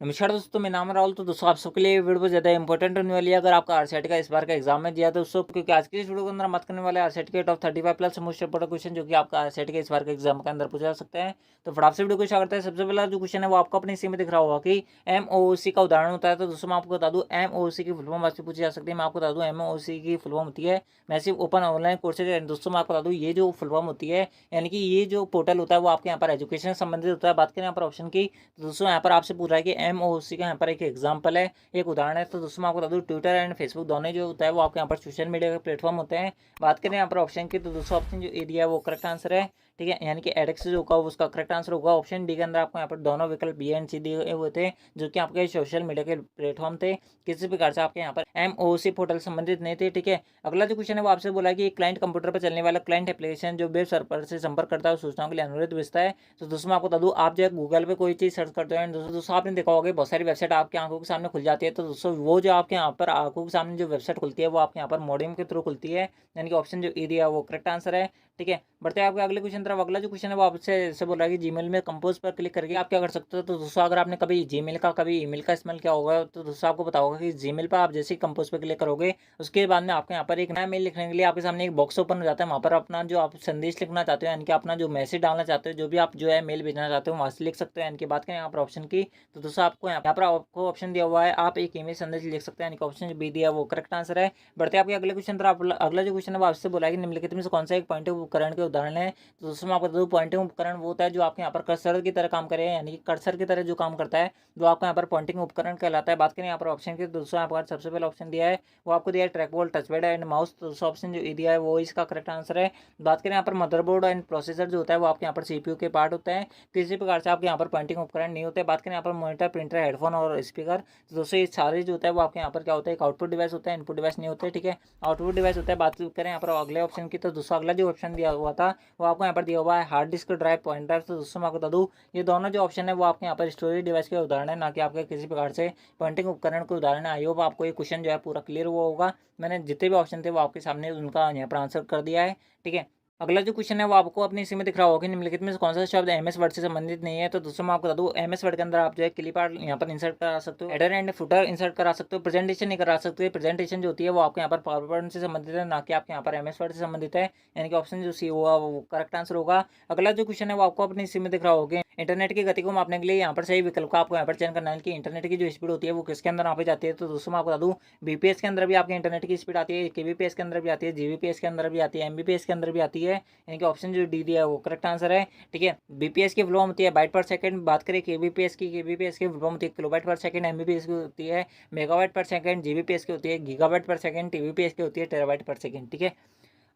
नमस्कार दोस्तों, मेरा नाम है राहुल। तो दोस्तों आप सबके लिए वीडियो बहुत ज़्यादा इंपॉर्टेंट होने वाली है अगर आपका आरसेट का इस बार का एग्जाम है। जी हाँ दोस्तों, क्योंकि आज की इस वीडियो के अंदर हम बात करने वाले हैं आरसेट के top 35 plus most important question जो कि आपका आरसेट के इस बार के एग्जाम के अंदर पूछा जा सकते हैं। तो फटाफट से वीडियो को स्टार्ट करते हैं। सबसे पहला जो क्वेश्चन है वो आपको अपनी स्क्रीन में दिख रहा होगा कि एमओओसी का उदाहरण होता है। तो दोस्तों मैं आपको बता दूं एमओओसी की फुल फॉर्म आपसे पूछी जा सकती है। मैं आपको बता दूं एमओओसी की फुल फॉर्म होती है मैसिव ओपन ऑनलाइन कोर्सेज। दोस्तों मैं आपको बता दूं ये जो फुल फॉर्म होती है, यानी कि ये जो पोर्टल होता है वो आपके यहाँ पर एजुकेशन से संबंधित होता है। बात करें यहाँ पर ऑप्शन की, तो दोस्तों यहाँ पर आपसे पूछ रहा है कि एमओओसी का यहाँ पर एक एग्जाम्पल है, एक उदाहरण है। तो दोस्तों मैं आपको बता दूं ट्विटर एंड फेसबुक दोनों जो होता है वो आपके यहाँ पर सोशल मीडिया के प्लेटफॉर्म होते हैं। बात करें यहाँ पर ऑप्शन की, तो दोस्तों ऑप्शन जो ए दिया है वो करेक्ट आंसर है। ठीक है, यानी कि एडेक्स जो होगा उसका करेक्ट आंसर होगा। ऑप्शन डी के अंदर आपको यहाँ पर दोनों विकल्प बी एंड सी दिए हुए थे जो कि आपके सोशल मीडिया के प्लेटफॉर्म थे। किसी प्रकार से आपके यहाँ पर एमओसी पोर्टल संबंधित नहीं थे। ठीक है, अगला जो क्वेश्चन है वो आपसे बोला है कि क्लाइंट कंप्यूटर पर चलने वाला क्लाइंट एप्लीकेशन जो वेब सर्वर से संपर्क करता है सूचनाओं के लिए अनुरोध भेजता है। तो दोस्तों मैं आपको बता दूं आप जो है गूगल पे कोई चीज़ सर्च करते हो, दोस्तों आपने देखा होगा बहुत सारी वेबसाइट आपकी आंखों के सामने खुल जाती है। तो दोस्तों वो जो आपके यहाँ पर आंखों के सामने जो वेबसाइट खुलती है वो आपके यहाँ पर मॉडेम के थ्रू खुलती है, यानी कि ऑप्शन जो ए दिया है वो करेक्ट आंसर है। ठीक है, बढ़ते हैं आपके अगले क्वेश्चन तरफ। अगला जो क्वेश्चन है वो आपसे ऐसे बोल रहा है कि जीमेल में कंपोज पर क्लिक करके आप क्या कर सकते हो। तो दोस्तों अगर आपने कभी जीमेल का कभी ईमेल का इस्तेमाल किया होगा तो दोस्तों आपको पता होगा कि जीमेल पर आप जैसे ही कंपोज पर क्लिक करोगे उसके बाद में आपके यहाँ पर एक नया मेल लिखने के लिए आपके सामने एक बॉक्स ओपन हो जाता है। वहाँ पर अपना जो आप संदेश लिखना चाहते हो, यानी कि अपना जो मैसेज डालना चाहते हो, जो भी आप जो है मेल भेजना चाहते हो वहाँ से लिख सकते हो। यानी कि बात करें यहाँ पर ऑप्शन की, तो दोस्तों आपको यहाँ पर आपको ऑप्शन दिया हुआ है आप एक ईमेल संदेश लिख सकते हैं, यानी कि ऑप्शन जो बी दिया है वो करेक्ट आंसर है। बढ़ते हैं आपके अगले क्वेश्चन तरफ। अगला जो क्वेश्चन है वो आपसे बोला है कि निम्नलिखित में से कौन सा एक पॉइंटिंग उपकरण के उदाहरण है। तो दोस्तों मैं आपको बता दूं पॉइंटिंग उपकरण वो होता है जो आपके यहाँ पर कर्सर की तरह काम करे, यानी कि कर्सर की तरह जो काम करता है वो आपको यहाँ पर पॉइंटिंग उपकरण कहलाता है। बात करें यहाँ पर ऑप्शन की, दोस्तों यहाँ पर सबसे पहला ऑप्शन दिया है वो आपको दिया है track ball touch pad and mouse. तो दोस्तों ऑप्शन जो ए दिया है वो इसका करेक्ट आंसर है। बात करें यहाँ पर मदरबोर्ड एंड प्रोसेसर जो होता है वो आपके यहाँ पर सीपीयू के पार्ट होता है, किसी प्रकार से आपके यहाँ पर पॉइंटिंग उपकरण नहीं होते। बात करें यहाँ पर मॉनिटर प्रिंटर हेडफोन और स्पीकर, तो दोस्तों ये सारे जो होता है वो आपके यहाँ पर क्या होता है एक आउटपुट डिवाइस होता है, इनपुट डिवाइस नहीं होते। ठीक है, आउटपुट डिवाइस होता है। बात करें यहाँ पर अगले ऑप्शन की, तो दोस्तों अगला जो ऑप्शन दिया हुआ था वो आपको यहाँ पर दिया हुआ है हार्ड डिस्क ड्राइव पॉइंटर। तो दोस्तों मैं आपको बता दूँ ये दोनों जो ऑप्शन है वो आपके यहाँ पर स्टोरेज डिवाइस के उदाहरण है, ना कि आपके किसी प्रकार से पॉइंटिंग उपकरण के उदाहरण है। आई होप आपको ये क्वेश्चन जो है पूरा क्लियर हुआ होगा। मैंने जितने भी ऑप्शन थे वो आपके सामने उनका यहाँ पर आंसर कर दिया है। ठीक है, अगला जो क्वेश्चन है वो आपको अपनी इसी में दिख रहा होगा कि निम्नलिखित में से कौन सा शब्द एमएस वर्ड से संबंधित नहीं है। तो दोस्तों मैं आपको बता दूं एमएस वर्ड के अंदर आप जो है क्लिप आर्ट यहाँ पर इंसर्ट करा सकते हो, हेडर एंड फुटर इंसर्ट करा सकते हो, प्रेजेंटेशन नहीं करा सकते। प्रेजेंटेशन जो होती है वो आपके यहाँ पर पावर पॉइंट से संबंधित है, ना कि आपके यहाँ पर एमएस वर्ड से संबंधित है, यानी कि ऑप्शन जो सी होगा वो करेक्ट आंसर होगा। अगला जो क्वेश्चन है वो आपको अपनी इसी में दिख रहा होगा इंटरनेट की गति को मापने के लिए यहाँ पर सही विकल्प का आपको यहाँ पर चयन करना है कि इंटरनेट की जो स्पीड होती है वो किसके अंदर मापी जाती है। तो दोस्तों मैं आपको बता दूं बीपीएस के अंदर भी आपके इंटरनेट की स्पीड आती है, केबीपीएस के अंदर भी आती है, जीबीपीएस के अंदर भी आती है, एमबीपीएस के अंदर भी आती है, यानी कि ऑप्शन जो डी दिया है वो करेक्ट आंसर है। ठीक है, बीपीएस की फुल फॉर्म होती है बाइट पर सेकंड। बात करें केबीपीएस की, केबीपीएस की फुल फॉर्म होती है किलोबाइट पर सेकंड। एमबीपीएस की होती है मेगाबाइट पर सेकंड। जीबीपीएस की होती है गीगाबाइट पर सेकंड। टीबीपीएस की होती है टेराबाइट पर सेकंड। ठीक है,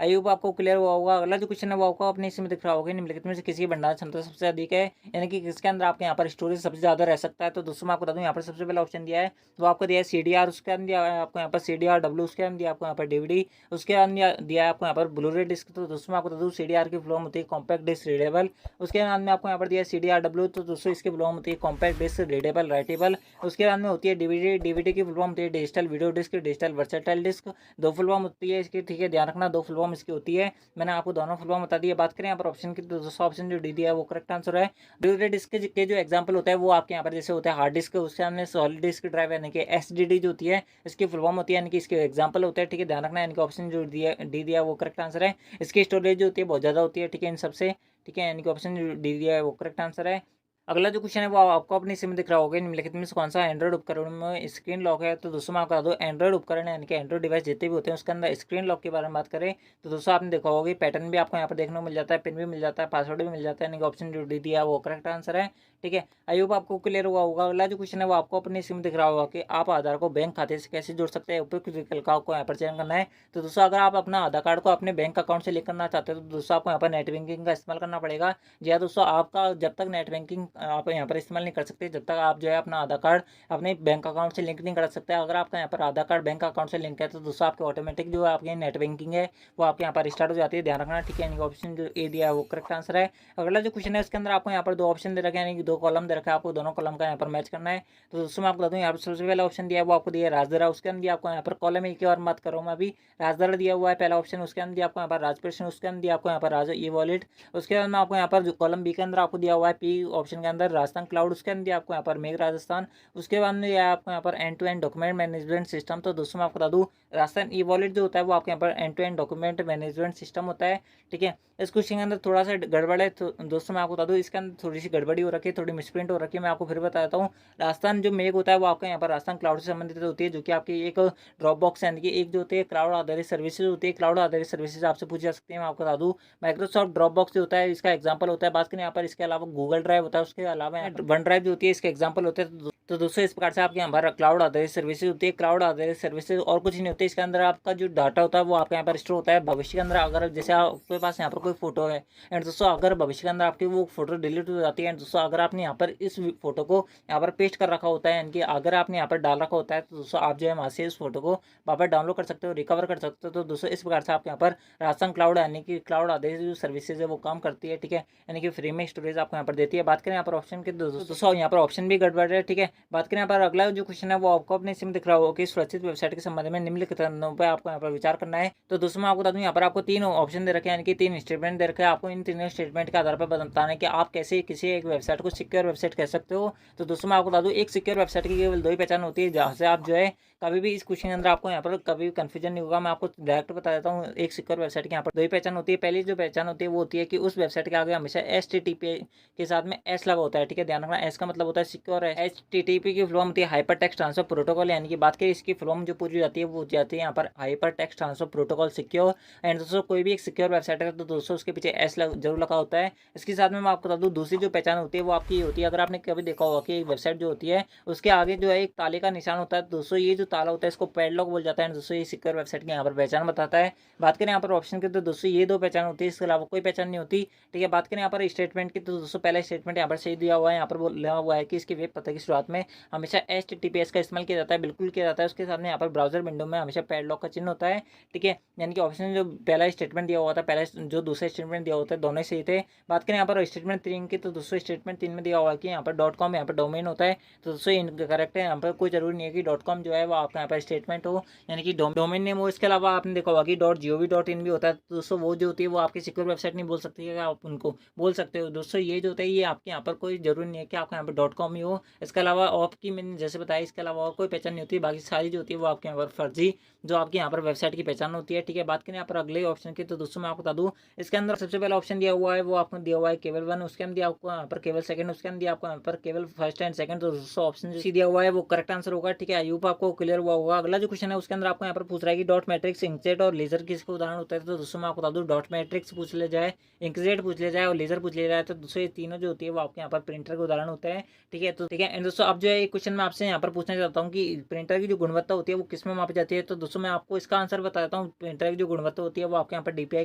आई होप आपको क्लियर हुआ होगा। अगला जो क्वेश्चन है वो आपको अपने इसमें दिख रहा होगा निम्नलिखित में से किसी की भंडार क्षमता सबसे अधिक है, यानी कि किसके अंदर आपके यहाँ पर स्टोरेज सबसे ज़्यादा रह सकता है। तो दोस्तों मैं आपको बता दूँ यहाँ पर सबसे पहला ऑप्शन दिया है तो आपको दिया है सी डी आर, उसके अंदर दिया है आपको यहाँ पर सी डी आर डब्ल्यू, उसके अंदर दिया आपको यहाँ पर डीवीडी, उसके अंदर दिया है आपको यहाँ पर ब्लू रे डिस्क। तो दोस्तों मैं आपको बता दूँ सी डी आर की फुल होती है कॉम्पैक्ट डिस्क रीडेबल, उसके बाद में आपको यहाँ पर दिया है सी डी आर डब्ल्यू। तो दोस्तों इसकी फुल होती है कॉम्पैक्ट डिस्क रीडेबल राइटेबल। उसके बाद में होती है डीवीडी, डीवीडी की फुल होती है digital video disc, digital versatile disc. दो फुल होती है इसकी, ठीक है ध्यान रखना, दो फुल इसकी होती है। मैंने आपको दोनों फुल फॉर्म बता दिया। बात करें यहाँ पर ऑप्शन की, तो दूसरा ऑप्शन जो डी दिया है वो करेक्ट आंसर है। ड्यूरेटेड डिस्क के जो एग्जांपल होता है वो आपके यहाँ पर जैसे होता है हार्ड डिस्क, उसके सामने सॉलिड डिस्क ड्राइव यानी कि एसडीडी जो होती है इसकी फुल फॉर्म होती है, यानी कि इसके एग्जांपल होते हैं। ठीक है, ध्यान रखना, यानी कि ऑप्शन जो दिया डी दिया वो करेक्ट आंसर है। इसकी स्टोरेज जो होती है बहुत ज़्यादा होती है, ठीक है इन सबसे। ठीक है, यानी कि ऑप्शन जो डी दिया है वो करेक्ट आंसर है। अगला जो क्वेश्चन है वो आपको अपनी सिम दिख रहा होगा निम्नलिखित में से कौन सा एंड्रॉइड उपकरण में स्क्रीन लॉक है। तो दोस्तों मैं आपको बता दूं एंड्रॉइड उपकरण यानी कि एंड्रॉइड डिवाइस जितने भी होते हैं उसके अंदर स्क्रीन लॉक के बारे में बात करें तो दोस्तों आपने देखा होगा कि पैटर्न भी आपको यहाँ पर देखने को मिल जाता है, पिन भी मिल जाता है, पासवर्ड भी मिल जाता है, यानी कि ऑप्शन जो डी दिया वो करेक्ट आंसर है। ठीक है, आई होप आपको क्लियर हुआ होगा। अगला जो क्वेश्चन है वो आपको अपनी सिम दिख रहा होगा कि आप आधार को बैंक खाते से कैसे जोड़ सकते हैं, उपयुक्त विकल्प का आपको यहाँ पर चयन करना है। तो दोस्तों अगर आप अपना आधार कार्ड को अपने बैंक अकाउंट से लिंक करना चाहते हो तो दोस्तों आपको यहाँ पर नेट बैंकिंग का इस्तेमाल करना पड़ेगा। जी हाँ दोस्तों, आपका जब तक नेट बैंकिंग आप यहाँ पर इस्तेमाल नहीं कर सकते जब तक आप जो है अपना आधार कार्ड अपने बैंक अकाउंट से लिंक नहीं कर सकते। अगर आपका यहाँ पर आधार कार्ड बैंक अकाउंट से लिंक है तो दोस्तों आपके ऑटोमेटिक जो है आपकी नेट बैंकिंग है वो आपके यहाँ पर स्टार्ट हो जाती है, ध्यान रखना। ठीक है, यानी ऑप्शन जो ए दिया है वो करेक्ट आंसर है। अगला जो क्वेश्चन है उसके अंदर आपको यहाँ पर दो ऑप्शन दे रखे हैं, यानी कि दो कॉलम दे रखा है, आपको दोनों कॉलम का यहाँ पर मैच करना है। तो दोस्तों मैं आपको बता दूँ यहाँ पर सबसे पहला ऑप्शन दिया है वो आपको दिया है राजदरा, उसके अंदर आपको यहाँ पर कॉलम ए की और बात करूँ मैं अभी राजदरा दिया हुआ है पहला ऑप्शन, उसके अंदर आपको यहाँ पर राजप्रश्न, उसके अंदर आपको यहाँ पर राज ई वॉलेट, उसके बाद में आपको यहाँ पर जो कॉलम बी के अंदर आपको दिया हुआ है पी ऑप्शन के के अंदर राजस्थान क्लाउड, उसके अंदर आपको यहाँ पर मेघ राजस्थान, उसके बाद में आपको यहाँ पर end to end document management system. तो दोस्तों मैं आपको बता दूँ राजस्थान ई वॉलेट जो होता है वो आपके यहाँ पर end to end document management system होता है। ठीक है, इस क्वेश्चन के अंदर थोड़ा सा गड़बड़ है, तो दोस्तों मैं आपको बता दूँ इसके अंदर थोड़ी सी गड़बड़ी हो रखी है, थोड़ी मिसप्रिंट हो रखी है। मैं आपको फिर बताता हूँ। राजस्थान जो मेघ होता है वो आपका यहाँ पर राजस्थान क्लाउड से संबंधित होती है, जो कि आपकी एक ड्रॉप बॉक्स यानी कि एक जो होती है क्लाउड आधारित सर्विसेज होती है। क्लाउड आधारित सर्विसेज आपसे पूछी जा सकती है। मैं आपको बता दूँ माइक्रोसॉफ्ट ड्रॉप बॉक्स जो होता है इसका एग्जाम्पल होता है। बात करें यहाँ पर इसके अलावा गूगल ड्राइव होता है, उसके अलावा वन ड्राइव जो होती है इसके एग्जाम्पल होते हैं। तो दोस्तों इस प्रकार से आपके यहाँ पर क्लाउड आधारित सर्विसेज होती है। क्लाउड आधारित सर्विसेज और कुछ नहीं होती, इसके अंदर आपका जो डाटा होता है वो आपके यहाँ पर स्टोर होता है। भविष्य के अंदर अगर जैसे आपके पास यहाँ पर कोई फोटो है एंड दोस्तों अगर भविष्य के अंदर आपकी वो फोटो डिलीट हो जाती है एंड दोस्तों अगर आपने यहाँ पर इस फोटो को यहाँ पर पेस्ट कर रखा होता है यानी कि अगर आपने यहाँ पर डाल रखा होता है तो दोस्तों आप जो है वहाँ से इस फोटो को वापस डाउनलोड कर सकते हो, रिकवर कर सकते हो। तो दोस्तों इस प्रकार से आप यहाँ पर राजस्थान क्लाउड यानी कि क्लाउड आधारित जो सर्विसेज है वो काम करती है। ठीक है, यानी कि फ्री में स्टोरेज आपको यहाँ पर देती है। बात करें यहाँ पर ऑप्शन के दोस्तों यहाँ पर ऑप्शन भी गड़बड़ है। ठीक है, बात करें यहाँ पर अगला जो क्वेश्चन है वो आपको अपने सिम दिख रहा होगा कि सुरक्षित वेबसाइट के संबंध में निम्नलिखित पर आपको यहाँ पर विचार करना है। तो दोस्तों मैं आपको बता दूं यहाँ पर आपको तीन ऑप्शन दे रखे हैं यानी कि तीन स्टेटमेंट दे रखे हैं। आपको इन तीनों स्टेटमेंट के आधार पर बताना है कि आप कैसे किसी एक वेबसाइट को सिक्योर वेबसाइट कह सकते हो। तो दोस्तों मैं आपको बता दूं एक सिक्योर वेबसाइट की केवल दो ही पहचान होती है, जहाँ से आप जो है कभी भी इस क्वेश्चन के अंदर आपको यहाँ पर कभी कंफ्यूजन नहीं होगा। मैं आपको डायरेक्ट बता देता हूँ एक सिक्योर वेबसाइट की यहाँ पर दो ही पहचान होती है। पहली जो पहचान होती है वो होती है कि उस वेबसाइट के आगे हमेशा HTTP के साथ में एस लगा होता है। ठीक है, ध्यान रखना एस का मतलब होता है सिक्योर है। HTTP की फुल फॉर्म होती है हाइपर टेक्स्ट ट्रांसफर प्रोटोकॉल, यानी कि बात करें इसकी फुल फॉर्म जो पूरी जाती है वो जाती है यहाँ पर hyper text transfer protocol secure. And दोस्तों कोई भी एक सिक्योर वेबसाइट है तो दोस्तों उसके पीछे एस जरूर लगा होता है। इसके साथ में मैं आपको बता दूँ दूसरी जो पहचान होती है वो आपकी होती है, अगर आपने कभी देखा होगा कि एक वेबसाइट जो होती है उसके आगे जो है एक ताले का निशान होता है। दोस्तों ये जो ताला होता है इसको पैडलॉक बोल जाता है। दोस्तों ये सिक्योर वेबसाइट की यहाँ पर पहचान बताता है। बात करें यहाँ पर ऑप्शन की तो दोस्तों ये दो पहचान होती है, इसके अलावा कोई पहचान नहीं होती। ठीक है, बात करें यहाँ पर स्टेटमेंट की तो दोस्तों पहला स्टेटमेंट यहाँ पर सही दिया हुआ है। यहाँ पर बोला हुआ है कि इसके वेब पते की शुरुआत में हमेशा HTTPS का इस्तेमाल किया जाता है, बिल्कुल किया जाता है। उसके सामने यहाँ पर ब्राउजर विंडो में हमेशा पैडलॉक का चिन्ह होता है। ठीक है, यानी कि ऑप्शन जो पहला स्टेटमेंट दिया हुआ था, पहला जो दूसरा स्टेटमेंट दिया होता है, दोनों सही थे। बात करें यहाँ पर स्टेटमेंट 3 की तो दोस्तों स्टेटमेंट 3 में दिया हुआ है कि यहाँ पर .com यहाँ पर डोमेन होता है। तो दोस्तों इनकरेक्ट है, यहाँ पर कोई जरूरी नहीं है कि .com जो है वो आपका यहाँ पर स्टेटमेंट हो यानी कि डोमेन नेम हो। इसके अलावा आपने देखा होगा कि .gov.in भी होता है। तो दोस्तों वो जो होती है वो आपकी सिक्योर वेबसाइट नहीं बोल सकती है, आप उनको बोल सकते हो। दोस्तों ये जो होता है ये आपके यहाँ पर कोई जरूरी नहीं है कि आपका यहाँ पर .com ही हो। इसके अलावा ऑफ की मैंने जैसे बताया, इसके अलावा और कोई पहचान नहीं होती। बाकी सारी जो होती है वो आपके यहाँ पर फर्जी जो आपकी यहाँ पर वेबसाइट की पहचान होती है। ठीक है, बात करें यहाँ पर अगले ऑप्शन की तो दोस्तों मैं आपको बता दूँ इसके अंदर सबसे पहला ऑप्शन दिया हुआ है वो आपको दिया हुआ है केवल 1, उसके अंदर दिया आपको यहाँ पर केवल सेकंड, उसके अंदर दिया आपको यहाँ पर केवल फर्स्ट एंड सेकंड। तो दोस्तों ऑप्शन जो दिया हुआ है वो करेक्ट आंसर होगा। ठीक है, आई होप आपको क्लियर हुआ होगा। अगला जो क्वेश्चन है उसके अंदर आपको यहाँ पर पूछ रहा है कि डॉट मैट्रिक्स, इंकजेट और लेजर किसका उदाहरण होता है। तो दोस्तों मैं आपको बता दूँ डॉट मैट्रिक्स पूछ ले जाए, इंकजेट पूछ ले जाए और लेजर पूछ ले जाए तो दोस्तों ये तीनों जो होती है वो आपके यहाँ पर प्रिंटर के उदाहरण होते हैं। ठीक है, तो ठीक है। एंड दोस्तों अब जो है एक क्वेश्चन मैं आपसे यहाँ पर पूछना चाहता हूँ कि प्रिंटर की जो गुणवत्ता होती है वो किस में मापी जाती है। तो दोस्तों मैं आपको इसका आंसर बता देता हूँ। प्रिंटर की जो गुणवत्ता होती है वो आपके यहाँ पर DPI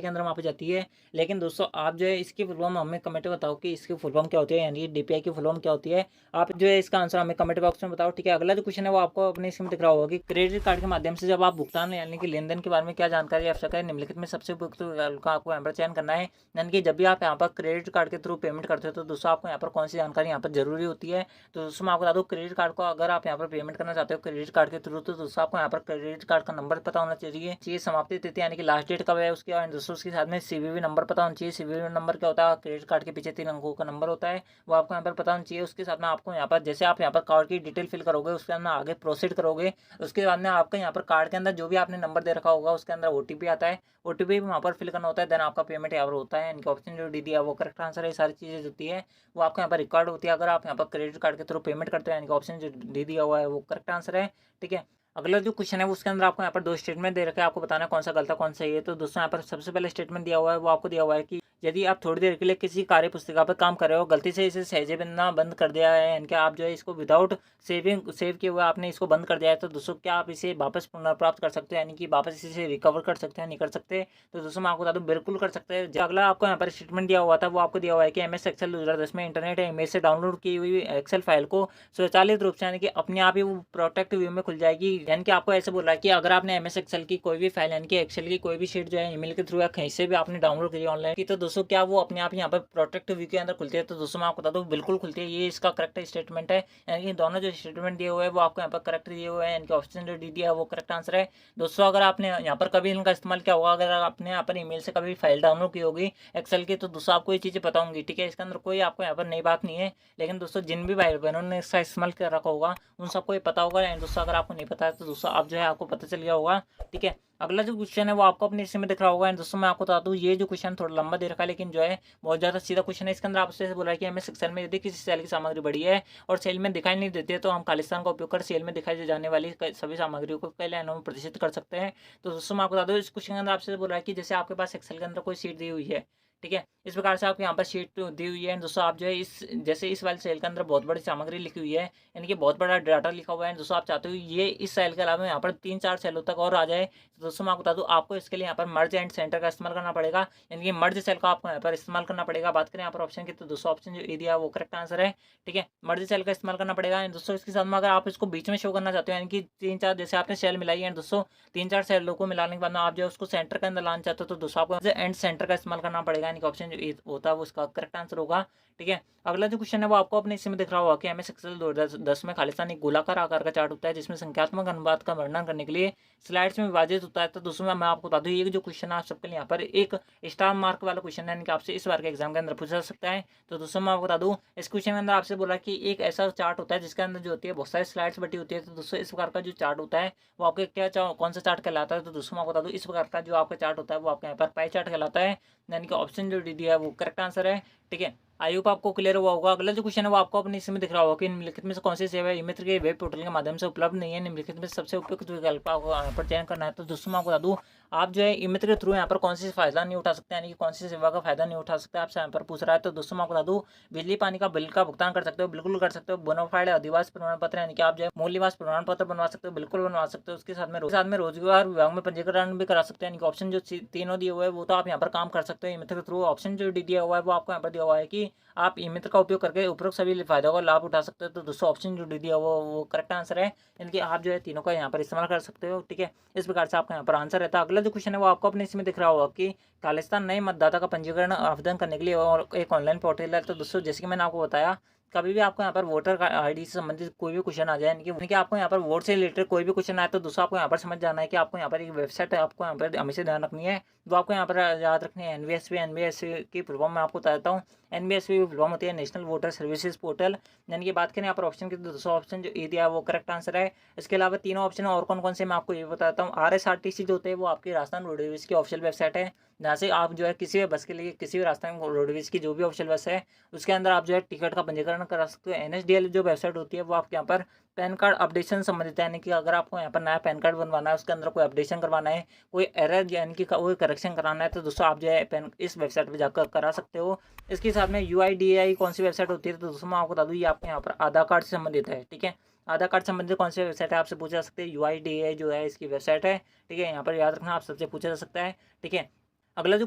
के अंदर मापी जाती है। लेकिन दोस्तों आप जो है इसकी फुल फॉर्म हमें कमेंट में बताओ कि इसकी फुल फॉर्म क्या होती है, यानी DPI की फुल फॉर्म क्या होती है। आप जो है इसका आंसर हमें कमेंट बॉक्स में बताओ। ठीक है, अगला जो क्वेश्चन है वो आपको अपने स्क्रीन में दिख रहा होगा कि क्रेडिट कार्ड के माध्यम से जब आप भुगतान यानी कि लेन देन के बारे में क्या जानकारी आवश्यक है, निम्नलिखित में सबसे उपयुक्त विकल्प का आपको यहाँ पर चयन करना है। यानी कि जब भी आप यहाँ पर क्रेडिट कार्ड के थ्रू पेमेंट करते हो तो दोस्तों आपको यहाँ पर कौन सी जानकारी यहाँ पर जरूरी होती है। तो दोस्तों मैं आपको बता दूँ क्रेडिट कार्ड को अगर आप यहाँ पर पेमेंट करना चाहते हो क्रेडिट कार्ड के थ्रू तो दोस्तों आपको यहाँ पर क्रेडिट कार्ड का नंबर पता होना चाहिए, समाप्ति तिथि यानी कि लास्ट डेट कब है उसके, और दोस्तों उसके साथ में CVV नंबर पता होना चाहिए। CVV नंबर क्या होता है, क्रेडिट कार्ड के पीछे 3 अंकों का नंबर होता है, वो आपको यहाँ पर पता होना चाहिए। उसके साथ में आपको यहाँ पर जैसे आप यहाँ पर कार्ड की डिटेल फिल करोगे उसके बाद में आगे प्रोसीड करोगे, उसके बाद में आपका यहाँ पर कार्ड के अंदर जो भी आपने नंबर दे रखा होगा उसके अंदर OTP आता है, OTP भी वहाँ पर फिल करना होता है, देन आपका पेमेंट यहाँ पर होता है। इनका ऑप्शन जो डी दिया वो करेक्ट आंसर है। सारी चीज़ें होती है वो आपको यहाँ पर रिकॉर्ड होती है अगर आप यहाँ पर क्रेडिट कार्ड के थ्रू पेमेंट करते हो, इनका ऑप्शन जो डी दिया हुआ है वो करेक्ट आंसर है। ठीक है, अगला जो क्वेश्चन है उसके अंदर आपको यहाँ पर 2 स्टेटमेंट दे रखे हैं, आपको बताना है कौन सा गलत है कौन सही है। तो दोस्तों यहाँ पर सबसे पहले स्टेटमेंट दिया हुआ है वो आपको दिया हुआ है कि यदि आप थोड़ी देर के लिए किसी कार्य पुस्तिका पर काम कर रहे हो, गलती से इसे सहेजे बिना बंद कर दिया है, यानी कि आप जो है इसको विदाउट सेव किए हुए आपने इसको बंद कर दिया है, तो दोस्तों क्या आप इसे वापस पुनर्प्राप्त कर सकते हो, यानी कि वापस इसे रिकवर कर सकते हैं, नहीं कर सकते। तो दोस्तों मैं आपको बता दूं बिल्कुल कर सकते हैं। जो अगला आपको यहाँ पर स्टेटमेंट दिया हुआ था वो आपको दिया हुआ है कि MS एक्सेल 2010 में इंटरनेट या इमेज से डाउनलोड की हुई एक्सेल फाइल को स्वचालित रूप से यानी कि अपने आप ही वो प्रोटेक्ट व्यू में खुल जाएगी। यानी कि आपको ऐसे बोल रहा है कि अगर आपने MS एक्सेल की कोई भी फाइल यानी कि एक्सेल की कोई भी शीट जो है ईमेल के थ्रू या कहीं से भी आपने डाउनलोड करी ऑनलाइन की, तो दोस्तों क्या वो अपने आप यहाँ पर प्रोटेक्ट व्यू के अंदर खुलती है? तो दोस्तों मैं आपको बता दूँ बिल्कुल खुलती है, ये इसका करेक्ट स्टेटमेंट है। यानी कि दोनों जो स्टेटमेंट दिए हुए हैं वो आपको यहाँ पर करेक्ट दिए हुए हैं, इनके ऑप्शन जो डी दिया है वो करेक्ट आंसर है। दोस्तों अगर आपने यहाँ पर कभी इनका इस्तेमाल किया होगा, अगर आपने यहाँ पर ईमेल से कभी फाइल डाउनलोड की होगी एक्सेल की, तो दोस्तों आपको ये चीज़ें पता होंगी, ठीक है। इसके अंदर कोई आपको यहाँ पर नई बात नहीं है, लेकिन दोस्तों जिन भी भाई बहनों ने इसका इस्तेमाल कर रखा होगा उन सबको ये पता होगा। एंड दोस्तों अगर आपको नहीं पता है तो दोस्तों आप जो है आपको पता चल गया होगा, ठीक है। अगला जो क्वेश्चन है वो आपको अपने इसमें दिख रहा होगा। एंड दोस्तों मैं आपको बता दूँ ये जो क्वेश्चन थोड़ा लंबा दे रखा है, लेकिन जो है बहुत ज़्यादा सीधा क्वेश्चन है। इसके अंदर आपसे बोला है कि हमें सेक्शन में यदि किसी सेल की सामग्री बड़ी है और सेल में दिखाई नहीं देती है तो हम खालिस्तान का उपयोग कर सेल में दिखाई जाने वाली सभी सामग्रियों को कई लाइनों में प्रदर्शित कर सकते हैं। तो दोस्तों मैं आपको बता दूँ इस क्वेश्चन के अंदर आपसे बोला है कि जैसे आपके पास एक्सेल के अंदर कोई शीट दी हुई है, ठीक है। इस प्रकार से आपको यहाँ पर शीट दी हुई है। दोस्तों आप जो है इस जैसे इस वाले सेल के अंदर बहुत बड़ी सामग्री लिखी हुई है, यानी कि बहुत बड़ा डाटा लिखा हुआ है। दोस्तों आप चाहते हो ये इस सेल के अलावा यहाँ पर 3-4 सेलों तक और आ जाए, तो दोस्तों मैं आपको बता दूँ आपको इसके लिए यहाँ पर मर्ज एंड सेंटर का इस्तेमाल करना पड़ेगा, यानी कि मर्ज सेल का आपको यहाँ पर इस्तेमाल करना पड़ेगा। बात करें यहाँ पर ऑप्शन की, तो दोस्तों ऑप्शन जो ए दिया वो करेक्ट आंसर है, ठीक है। मर्ज सेल का इस्तेमाल करना पड़ेगा। दोस्तों इसके साथ में अगर आप इसको बीच में शो करना चाहते हो, यानी कि 3-4 जैसे आपने सेल मिलाई है दोस्तों, 3-4 सेलों को मिलाने के बाद में आप जो उसको सेंटर के अंदर लाना चाहते हो, तो दोस्तों आपको एंड सेंटर का इस्तेमाल करना पड़ेगा, यानी कि ऑप्शन जो होता है वो इसका करेक्ट आंसर होगा, ठीक है। अगला जो क्वेश्चन है वो आपको अपने इसमें दिख रहा होगा कि एमएस एक्सेल 2010 में खालिस्तान एक गोलाकार आकार का चार्ट होता है जिसमें संख्यात्मक अनुपात का वर्णन करने के लिए स्लाइड्स में विभाजित होता है। तो दोस्तों मैं आपको बता दूं ये जो क्वेश्चन है आप सबके लिए यहाँ पर एक स्टार मार्क वाला क्वेश्चन है, यानी कि आपसे इस बार के एग्जाम के अंदर पूछा जा सकता है। तो दोस्तों मैं आपको बता दूं इस क्वेश्चन के अंदर आपसे बोला कि एक ऐसा चार्ट होता है जिसके अंदर जो होती है बहुत सारी स्लाइड्स बटी होती है। तो दोस्तों इस प्रकार का जो चार्ट होता है वो आपके कौन सा चार्ट कहलाता है? तो दोस्तों मैं आपको बता दूं इस प्रकार का जो आपका चार्ट होता है वो आपके यहाँ पर पाई चार्ट कहलाता है, यानी कि ऑप्शन जो डी दिया है वो करेक्ट आंसर है, ठीक है। आई होप आपको क्लियर हुआ होगा। अगला जो क्वेश्चन है वो आपको अपने इसमें दिख रहा होगा कि निम्नलिखित में से कौन सी सेवा ई मित्र के वेब पोर्टल के माध्यम से उपलब्ध नहीं है, निम्नलिखित में सबसे उपयुक्त विकल्प आपको यहाँ पर चयन करना है। तो दोस्तों मैं आपको बता दूँ आप जो है ई मित्र के थ्रू यहाँ पर कौन सी फायदा नहीं उठा सकते, यानी कि कौन सी सेवा का फायदा नहीं उठा सकते आपसे यहाँ पर पूछ रहा है। तो दोस्तों मैं आपको बता दूँ बिजली पानी का बिल का भुगतान कर सकते हो, बिल्कुल कर सकते हो। बोनाफाइड अधिवास प्रमाण पत्र, यानी कि आप जो है मूल निवास प्रमाण पत्र बनवा सकते हो, बिल्कुल बनवा सकते हो। उसके साथ में रोजगार विभाग में पंजीकरण भी करा सकते हैं, यानी कि ऑप्शन जो तीनों दिए हुए हैं वो तो आप यहाँ पर काम कर सकते हो ई मित्र के थ्रू। ऑप्शन जो डी दिया हुआ है वो आपको यहाँ पर दिया हुआ है कि आप ई मित्र का उपयोग करके उपरोक्त सभी फायदों का लाभ उठा सकते हो। तो दोस्तों ऑप्शन जो डी दिया वो करेक्ट आंसर है, यानी कि आप जो है तीनों का यहाँ पर इस्तेमाल कर सकते हो, ठीक है। इस प्रकार से आपका यहाँ पर आंसर रहता है। अगला जो क्वेश्चन है वो आपको अपने इसमें दिख रहा होगा कि खालिस्तान नए मतदाता का पंजीकरण आवेदन करने के लिए और एक ऑनलाइन पोर्टल है। तो दोस्तों जैसे कि मैंने आपको बताया कभी भी आपको यहाँ पर वोटर आईडी से संबंधित कोई भी क्वेश्चन आ जाए, यानी कि आपको यहाँ पर वोट से रिलेटेड कोई भी क्वेश्चन आए, तो दोस्तों आपको यहाँ पर समझ जाना है कि आपको यहाँ पर एक वेबसाइट आपको यहाँ पर हमेशा ध्यान रखनी है, वो आपको यहाँ पर याद रखनी है एनवीएसपी की फुल फॉर्म मैं आपको बता देता हूँ। एनवीएसपी की फुल फॉर्म होती है नेशनल वोटर सर्विसेज पोर्टल, यानी कि बात करें यहाँ पर ऑप्शन की, तो दोस्तों ऑप्शन जो ए दिया है वो करेक्ट आंसर है। इसके अलावा तीनों ऑप्शन और कौन कौन से मैं आपको ये बताता हूँ। RSRTC जो होते हैं वो आपकी राजस्थान रोडवेज की ऑफिशियल वेबसाइट है, जहाँ से आप जो है किसी भी बस के लिए किसी भी राजस्थान रोडवेज की जो भी ऑफिशियल बस है उसके अंदर आप जो है टिकट का पंजीकरण करा सकते हो। NSDL जो वेबसाइट होती है वो आपके यहाँ पर पैन कार्ड अपडेशन संबंधित है, यानी कि अगर आपको यहाँ पर नया पैन कार्ड बनवाना है, उसके अंदर कोई अपडेशन करवाना है, कोई एरर यानी कि कोई करेक्शन कराना है, तो दोस्तों आप जो है पैन इस वेबसाइट पर जाकर करा सकते हो। इसके साथ में UIDAI कौन सी वेबसाइट होती है? तो दोस्तों मैं आपको बता दूँ ये आपके यहाँ पर आधार कार्ड से संबंधित है, ठीक है। आधार कार्ड संबंधित कौन सी वेबसाइट है आपसे पूछा जा सकते हैं, UIDAI जो है इसकी वेबसाइट है, ठीक है। यहाँ पर याद रखना आप सबसे पूछा जा सकता है, ठीक है। अगला जो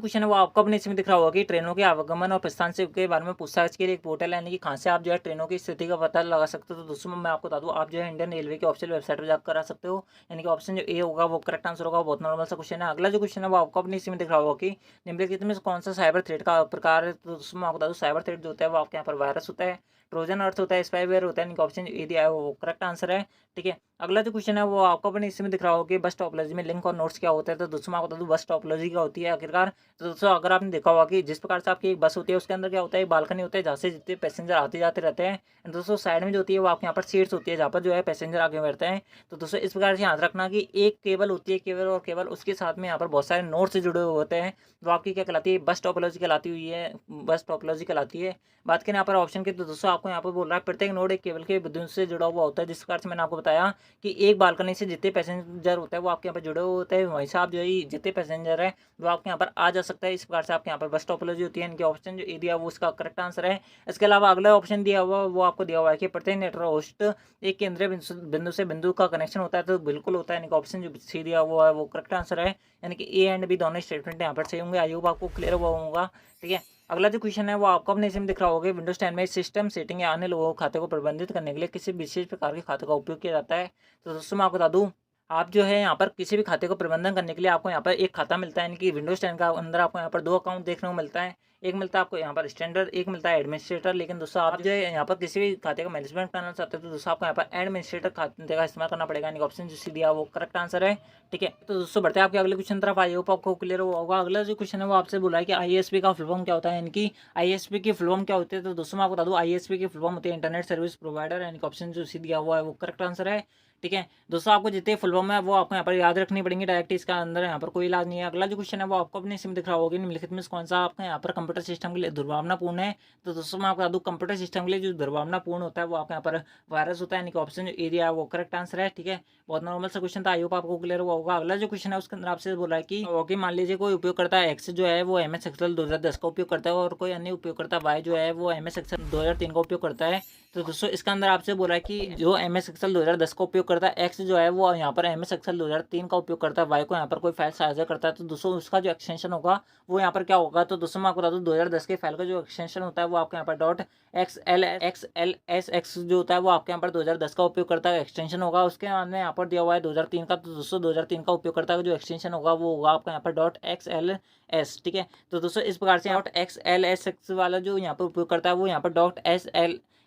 क्वेश्चन है वो आपको अपने इसमें दिख रहा होगा कि ट्रेनों के आवागमन और प्रस्थान से के बारे में पूछताछ के लिए एक पोर्टल है, यानी कि कहाँ से आप जो है ट्रेनों की स्थिति का पता लगा सकते हो। तो दोस्तों मैं आपको बता दूँ आप जो है इंडियन रेलवे की ऑफिशियल वेबसाइट पर जाकर करा सकते हो, यानी कि ऑप्शन जो ए होगा वो करेक्ट आंसर होगा। बहुत नॉर्मल सा क्वेश्चन है। अगला जो क्वेश्चन है वो आपको अपने इसमें दिख रहा होगा कि निम्नलिखित में कौन सा साइबर थ्रेट का प्रकार है? तो दोस्तों मैं आपको बता दूँ साइबर थ्रेट जो होता है वो आपके यहाँ पर वायरस होता है, ट्रोजन अर्थ होता है, स्पाईवेयर होता है, इनका ऑप्शन ए दिया है वो करेक्ट आंसर है, ठीक है। अगला जो क्वेश्चन है वो आपको अपने इसमें दिख रहा होगा कि बस टॉपोलॉजी में लिंक और नोट्स क्या होता है? तो दोस्तों मैं आपको बता दूँ बस टॉपोलॉजी क्या होती है आखिरकार। तो दोस्तों अगर आपने देखा होगा कि जिस प्रकार से आपकी एक बस होती है उसके अंदर क्या होता है बालकनी होता है जहाँ से जितने पैसेंजर आते जाते रहते हैं। दोस्तों साइड में जो होती है वो आपके यहाँ पर सीट्स होती है जहाँ पर जो है पैसेंजर आगे बैठते हैं। तो दोस्तों इस प्रकार से याद रखना कि एक केबल होती है केवल और केवल, उसके साथ में यहाँ पर बहुत सारे नोट्स से जुड़े हुए होते हैं, वो आपकी क्या कहलाती है बस टॉपोलॉजी कहलाती हुई है, बस टॉपोलॉजी कहलाती है। बात करें यहाँ पर ऑप्शन की, तो दोस्तों आपको यहाँ पर बोल रहा है प्रत्येक नोड एक केबल के विद्युत से जुड़ा हुआ होता है, जिस प्रकार से मैंने आपको बताया कि एक बालकनी से जितने पैसेंजर होते हैं वो आपके यहाँ पर जुड़े हुए होते हैं, वहीं से आप जो है जितने पैसेंजर है वो आपके यहाँ पर आ जा सकता है। इस प्रकार से आपके यहाँ पर बस टॉपोलॉजी होती है। इनके ऑप्शन जो ए दिया वो उसका करेक्ट आंसर है। इसके अलावा अगला ऑप्शन दिया हुआ वो आपको दिया हुआ है कि प्रत्येक नेटवर्क होस्ट एक केंद्रीय बिंदु से बिंदु का कनेक्शन होता है, तो बिल्कुल होता है। इनका ऑप्शन जो सी दिया हुआ है वो करेक्ट आंसर है, यानी कि ए एंड बी दोनों स्टेटमेंट यहाँ पर सही होंगे। आई होप आपको क्लियर हुआ होगा, ठीक है। अगला जो क्वेश्चन है वो आपको अपने इसमें दिख रहा होगा विंडोज 10 में सिस्टम सेटिंग या अन्य लोगों के खाते को प्रबंधित करने के लिए किसी विशेष प्रकार के खाते का उपयोग किया जाता है। तो दोस्तों मैं आपको बता दूं आप जो है यहाँ पर किसी भी खाते को प्रबंधन करने के लिए आपको यहाँ पर एक खाता मिलता है, यानी कि विंडोज 10 का अंदर आपको यहाँ पर 2 अकाउंट देखने को मिलता है। एक मिलता है आपको यहाँ पर स्टैंडर्ड, एक मिलता है एडमिनिस्ट्रेटर। लेकिन दोस्तों आप जो है यहाँ पर किसी भी खाते का मैनेजमेंट करना चाहते हो तो दोस्तों आपको यहाँ पर एडमिनिस्ट्रेटर खाते का इस्तेमाल करना पड़ेगा, यानी ऑप्शन जो सी दिया वो करेक्ट आंसर है। ठीक है, तो दोस्तों बढ़ते हैं आपके अगले क्वेश्चन तरफ। आई होप आपको क्लियर होगा। अगला जो क्वेश्चन है वो आपसे बोला है कि आईएसपी का फुल फॉर्म क्या होता है, यानी कि आईएसपी की फुल फॉर्म क्या होती है। तो दोस्तों मैं आपको बता दूं आईएसपी की फुल फॉर्म होती है इंटरनेट सर्विस प्रोवाइडर, यानी ऑप्शन जो सी दिया हुआ है वो करेक्ट आंसर है। ठीक है दोस्तों, आपको जितने फुल फॉर्म है वो आपको यहाँ पर याद रखनी पड़ेंगी डायरेक्ट, इसका अंदर यहाँ पर कोई इलाज नहीं है। अगला जो क्वेश्चन है वो आपको अपने सिम दिख रहा होगा, निम्नलिखित में कौन सा आपका यहाँ पर कंप्यूटर सिस्टम के लिए दुर्भावनापूर्ण है। तो दोस्तों मैं आपको बता दूं कंप्यूटर सिस्टम के लिए जो दुर्भावनापूर्ण होता है वो आपके यहाँ पर वायरस होता है, यानी कि ऑप्शन जो एरिया है वो करेक्ट आंसर है। ठीक है, बहुत नॉर्मल सा क्वेश्चन था, आई होप आपको क्लियर हुआ होगा। अगला जो क्वेश्चन है उसके अंदर आपसे बोला है कि ओके मान लीजिए कोई उपयोगकर्ता एक्स जो है वो MS एक्सेल 2010 का उपयोग करता है और कोई अन्य उपयोगकर्ता वाई जो है वो MS एक्सेल 2003 का उपयोग करता है। तो दोस्तों इसका अंदर आपसे बोला है कि जो MS एक्सेल 2010 का उपयोग करता है एक्स जो है वो यहाँ पर MS एक्सेल 2003 का उपयोग करता है वाई को यहाँ पर कोई फाइल साझा करता है। तो दोस्तों उसका जो एक्सटेंशन होगा वो यहाँ पर क्या होगा। तो दोस्तों मैं आपको बता दूं 2010 के फाइल का जो एक्सटेंशन होता है वो आपके यहाँ पर .xlsx जो होता है वो आपके यहाँ पर 2010 का उपयोग करता है एक्सटेंशन होगा। उसके अंदर यहाँ पर दिया हुआ है 2003 का। तो दोस्तों 2003 का उपयोग करता है जो एक्सटेंशन होगा वो होगा आपका यहाँ पर .xls। ठीक है, तो दोस्तों इस प्रकार से .xlsx वाला जो यहाँ पर उपयोग करता है वो यहाँ पर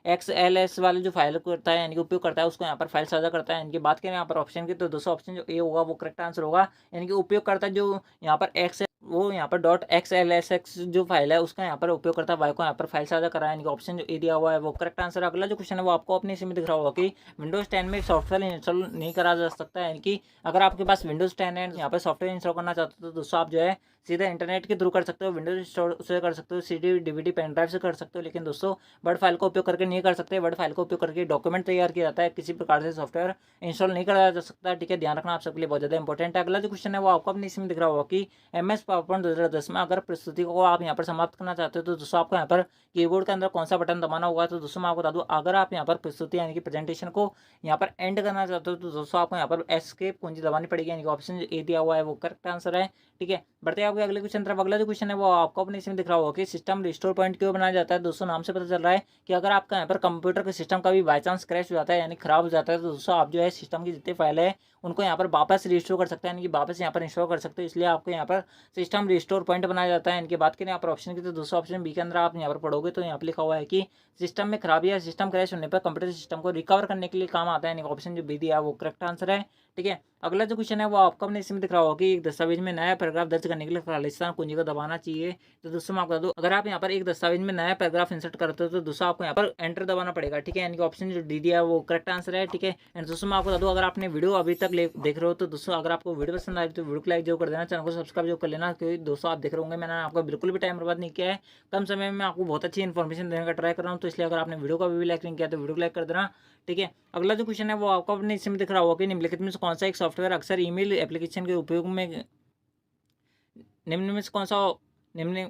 .xls वाले जो फाइल करता है यानी कि उपयोग करता है उसको यहाँ पर फाइल साझा करता है। यानी कि बात करें यहाँ पर ऑप्शन की तो दोस्तों ऑप्शन जो ए होगा वो करेक्ट आंसर होगा, यानी कि उपयोग करता है जो यहाँ पर एक्स वो यहाँ पर .xlsx जो फाइल है उसका यहाँ पर उपयोग करता है वाई को यहाँ पर फाइल साझा करा है, यानी कि ऑप्शन जो ए दिया हुआ है वो करेक्ट आंसर। अगला जो क्वेश्चन है वो आपको अपने इसमें दिख रहा होगा कि विंडोज 10 में सॉफ्टवेयर इंस्टॉल नहीं करा जा सकता है, यानी कि अगर आपके पास विंडोज 10 है यहाँ पर सॉफ्टवेयर इंस्टॉल करना चाहते हो तो दोस्तों आप जो है सीधा इंटरनेट के थ्रू कर सकते हो, विंडोज इंस्टॉल से कर सकते हो, CD DVD पेन ड्राइव से कर सकते हो। लेकिन दोस्तों वर्ड फाइल का उपयोग करके नहीं कर सकते, वर्ड फाइल का उपयोग करके डॉक्यूमेंट तैयार किया जाता है, किसी प्रकार से सॉफ्टवेयर इंस्टॉल नहीं कराया जा सकता। ठीक है, ध्यान रखना आप सबके लिए बहुत ज़्यादा इंपॉर्टेंट है। अगला जो क्वेश्चन है वो आपको अपने इसमें दिख रहा होगा कि MS पावरपॉइंट 2010 में अगर प्रस्तुति को आप यहाँ पर समाप्त करना चाहते हो तो दोस्तों आपको यहाँ पर कीबोर्ड के अंदर कौन सा बटन दबाना होगा। तो दोस्तों मैं आपको बता दूं अगर आप यहाँ पर प्रस्तुति यानी कि प्रेजेंटेशन को यहाँ पर एंड करना चाहते हो तो दोस्तों आपको यहाँ पर एस्केप कुंजी दबानी पड़ेगी, यानी कि ऑप्शन ए दिया हुआ है वो करेक्ट आंसर है। ठीक है, बढ़ते हैं आपके अगले क्वेश्चन तरफ। अगला जो क्वेश्चन है वो आपको अपने इसमें दिख रहा होगा कि सिस्टम रिस्टोर पॉइंट क्यों बनाया जाता है। दोस्तों नाम से पता चल रहा है कि अगर आपका यहाँ पर कंप्यूटर के सिस्टम का भी बाई चांस क्रैश हो जाता है यानी खराब हो जाता है तो दोस्तों आप जो है सिस्टम की जितनी फाइल है उनको यहाँ पर वापस रिस्टोर कर सकते हैं, यानी कि वापस यहाँ पर इंस्टॉल कर सकते हो, इसलिए आपको यहाँ पर सिस्टम रिस्टोर पॉइंट बनाया जाता है। इनकी बात करें यहाँ पर ऑप्शन की तो दोस्तों ऑप्शन बी के अंदर आप यहाँ पर पढ़ोगे तो यहाँ पर लिखा हुआ है कि सिस्टम में खराबी या सिस्टम क्रैश होने पर कंप्यूटर सिस्टम को रिकवर करने के लिए काम आता है, यानी ऑप्शन जो बी दिया है वो करेक्ट आंसर है। ठीक है, अगला जो क्वेश्चन है वो आपको अपने इसमें दिख रहा होगा कि एक दस्तावेज में नया पैराग्राफ दर्ज करने के लिए खालिस्तान कुंजी को दबाना चाहिए। तो दोस्तों मैं आपको बता दूं अगर आप यहाँ पर एक दस्तावेज में नया पैराग्राफ इंसर्ट करते हो तो दोस्तों आपको यहाँ पर एंटर दबाना पड़ेगा। ठीक है, यानी कि ऑप्शन जो डी दिया है वो करेक्ट आंसर है। ठीक है, एंड दोस्तों मैं आपको बता दूं अगर आपने वीडियो अभी तक देख रहे हो तो दोस्तों अगर आपको वीडियो पसंद आई तो वीडियो को लाइक जरूर कर देना, चैनल को सब्सक्राइब जरूर कर लेना, क्योंकि दोस्तों आप देख रहे होंगे मैंने आपको बिल्कुल भी टाइम बर्बाद नहीं किया है, कम समय में आपको बहुत अच्छी इन्फॉर्मेशन देने का ट्राई कर रहा हूँ। तो इसलिए अगर आपने वीडियो का भी लाइक नहीं किया तो वीडियो को लाइक कर देना। ठीक है, अगला जो क्वेश्चन है वो आपको अपने इसमें दिख रहा होगा कि निम्नलिखित में से कौन सा एक सॉफ्टवेयर अक्सर ईमेल एप्लीकेशन के उपयोग में निम्न में से कौन सा निम्न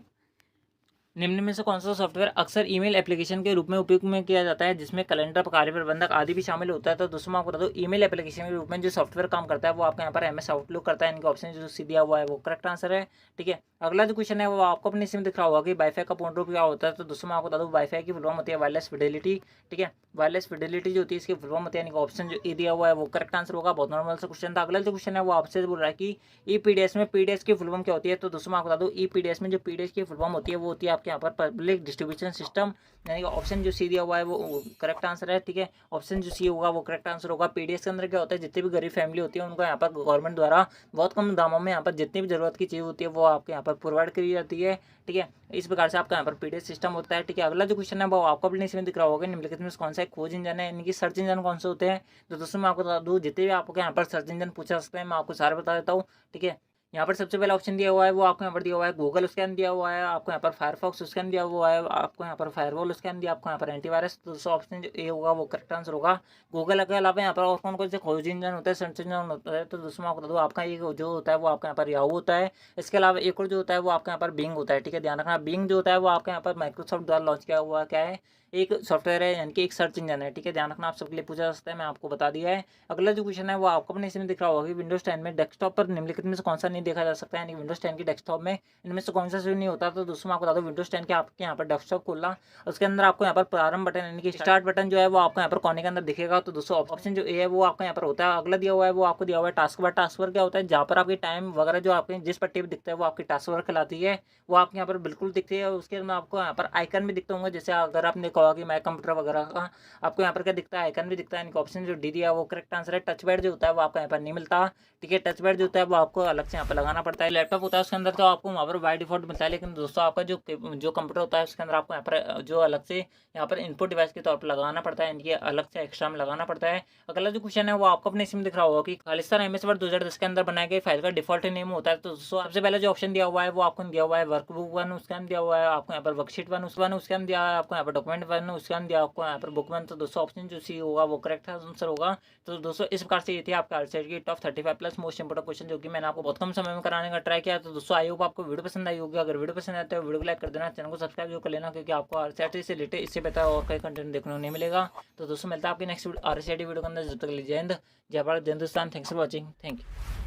निम्न में से कौन सा सॉफ्टवेयर अक्सर ईमेल एप्लीकेशन के रूप में उपयोग में किया जाता है जिसमें कैलेंडर कार्य प्रबंधक आदि भी शामिल होता है। तो दोस्तों मैं आपको बता दूं ईमेल एप्लीकेशन के रूप में जो सॉफ्टवेयर काम करता है वो आपका यहाँ पर MS आउटलुक करता है, इनका ऑप्शन जो सी दिया हुआ है वो करेक्ट आंसर है। ठीक है, अगला जो क्वेश्चन है वो आपको अपने इसमें दिख रहा होगा कि वाईफाई का पूर्ण रूप क्या होता है। तो दोस्तों मैं आपको बता दूं वाईफाई की फुल फॉर्म होती है वायरलेस फिडेलिटी। ठीक है, वायरलेस फिडेलिटी जो होती है इसकी फुल फॉर्म होती है, यानी ऑप्शन जो ए दिया हुआ है वो करेक्ट आंसर होगा। बहुत नॉर्मल सा क्वेश्चन था। अगला जो क्वेश्चन है वो आपसे बोल रहा है कि EPDS में PDS की फुल फॉर्म क्या होती है। तो दोस्तों मैं आपको बता दूं EPDS में जो PDS की फुल फॉर्म होती है वो होती है आपके यहाँ पर पब्लिक डिस्ट्रीब्यूशन सिस्टम, यानी कि ऑप्शन जो सी दिया हुआ है वो करेक्ट आंसर है। ठीक है, ऑप्शन जो सी होगा वो करेक्ट आंसर होगा। PDS के अंदर क्या होता है जितनी भी गरीब फैमिली होती है उनको यहाँ पर गवर्नमेंट द्वारा बहुत कम दामों में यहाँ पर जितनी भी जरूरत की चीज़ होती है वो आपके यहाँ पर प्रोवाइड करी जाती है। ठीक है, इस प्रकार से आपका यहाँ पर PDS सिस्टम होता है। ठीक है, अगला जो क्वेश्चन है वो आपको अपने इसमें दिख रहा होगा निम्नलिखित में कौन सा एक खोज इंजन है, यानी कि सर्च इंजन कौन से होते हैं। तो दोस्तों मैं आपको बता दूँ जितने भी आपको यहाँ पर सर्च इंजन पूछा सकते हैं मैं आपको सारे बता देता हूँ। ठीक है, यहाँ पर सबसे पहला ऑप्शन दिया हुआ है वो आपको यहाँ पर दिया हुआ है गूगल, उसके अंदर दिया हुआ है आपको यहाँ पर फायरफॉक्स, उसके अंदर दिया हुआ है आपको यहाँ पर फायरवॉल, उसके अंदर आपको यहाँ पर एंटीवायरस। तो दोस्तों ऑप्शन जो ए होगा वो करेक्ट आंसर होगा। गूगल के अलावा यहाँ पर और कौन कौन से खोज इंजन होता है सर्च इंजन होता है। तो दोस्तों मैं आपको बता दूँ आपका ये जो होता है वो आपका यहाँ पर याहू होता है। इसके अलावा एक और जो होता है वो आपका यहाँ पर बिंग होता है। ठीक है, ध्यान रखना बिंग जो होता है वो आपका यहाँ पर माइक्रोसॉफ्ट द्वारा लॉन्च किया हुआ क्या है एक सॉफ्टवेयर है, यानी कि एक सर्च इंजन है, ठीक है। ध्यान रखना, आप सबके लिए पूछा जा सकता है, मैं आपको बता दिया है। अगला जो क्वेश्चन है वो आपको अपने इसमें दिख रहा होगा कि विंडोज 10 में डेस्कटॉप पर निम्नलिखित में से कौन सा नहीं देखा जा सकता है, यानी विंडोज 10 की डेस्कटॉप में इनमें से कौन सा नहीं होता। तो दोस्तों मैं आपको बता दूं, विंडोज 10 के आपके यहाँ पर डेस्कटॉप खोलना, उसके अंदर आपको यहाँ पर प्रारंभ बटन यानी कि स्टार्ट बटन जो है वो आपको यहाँ पर कोने के अंदर दिखेगा। तो दोस्तों ऑप्शन जो ए है वो आपका यहाँ पर होता है। अगला दिया हुआ है वो आपको दिया हुआ है टास्क बार। टास्क बार क्या होता है, जहाँ पर आपकी टाइम वगैरह जो आपके जिस पट्टी पर दिखता है वो आपकी टास्क बार कहलाती है, वो आपके यहाँ पर बिल्कुल दिखती है। उसके अंदर आपको यहाँ पर आइकन भी दिखते होंगे, जैसे अगर आपने कहा कि मैं कंप्यूटर वगैरह का, आपको यहाँ पर क्या दिखता है, आइकन भी दिखता है। ऑप्शन जो डी दिया है वो करेक्ट आंसर है। टच पैड जो होता है वो आपको यहाँ पर नहीं मिलता, ठीक है। टच पैड जो होता है वो आपको अलग से यहाँ पर लगाना पड़ता है। लैपटॉप होता है उसके अंदर तो आपको वहाँ पर बाय डिफॉल्ट मिलता है, लेकिन दोस्तों आपका जो कंप्यूटर होता है उसके अंदर आपको यहाँ पर जो अलग से यहाँ पर इनपुट डिवाइस के तौर पर लगाना पड़ता है, इनकी अलग से एक्स्ट्रा में लगाना पड़ता है। अगला जो क्वेश्चन है वो आपको अपने इसमें दिख रहा होगा कि खालिस्तान एमएस वर्ड 2010 के अंदर बनाई गई फाइल का डिफॉल्ट नेम होता है। तो दोस्तों सबसे पहले जो ऑप्शन दिया हुआ है वो आपको दिया हुआ है वर्कबुक 1, उसके अंदर दिया हुआ है आपको यहाँ पर वर्कशीट 1, उसके अंदर दिया है आपको यहाँ पर डॉक्यूमेंट 1, उसके अंदर दिया आपको यहाँ पर बुक 1। तो दोस्तों ऑप्शन जो सी होगा वो करेक्ट आंसर होगा। तो दोस्तों इस प्रकार से ये थी आपका आरसेट की top 35 plus most important question, जो कि मैंने आपको बहुत कम समय में कराने का ट्राई किया। तो दोस्तों आई होप आपको वीडियो पसंद आई होगी। अगर वीडियो पसंद आए तो वीडियो को लाइक कर देना, चैनल को सब्सक्राइब जो कर लेना, क्योंकि आपको आरसेट से रिलेटेड इससे बेहतर और कई कंटेंट देखने को नहीं मिलेगा। तो दोस्तों मिलता है आपकी नेक्स्ट आरसेट वीडियो के अंदर। जब तक के लिए जय हिंद, जय भारत, जय Hindustan. Thanks for watching, thank you.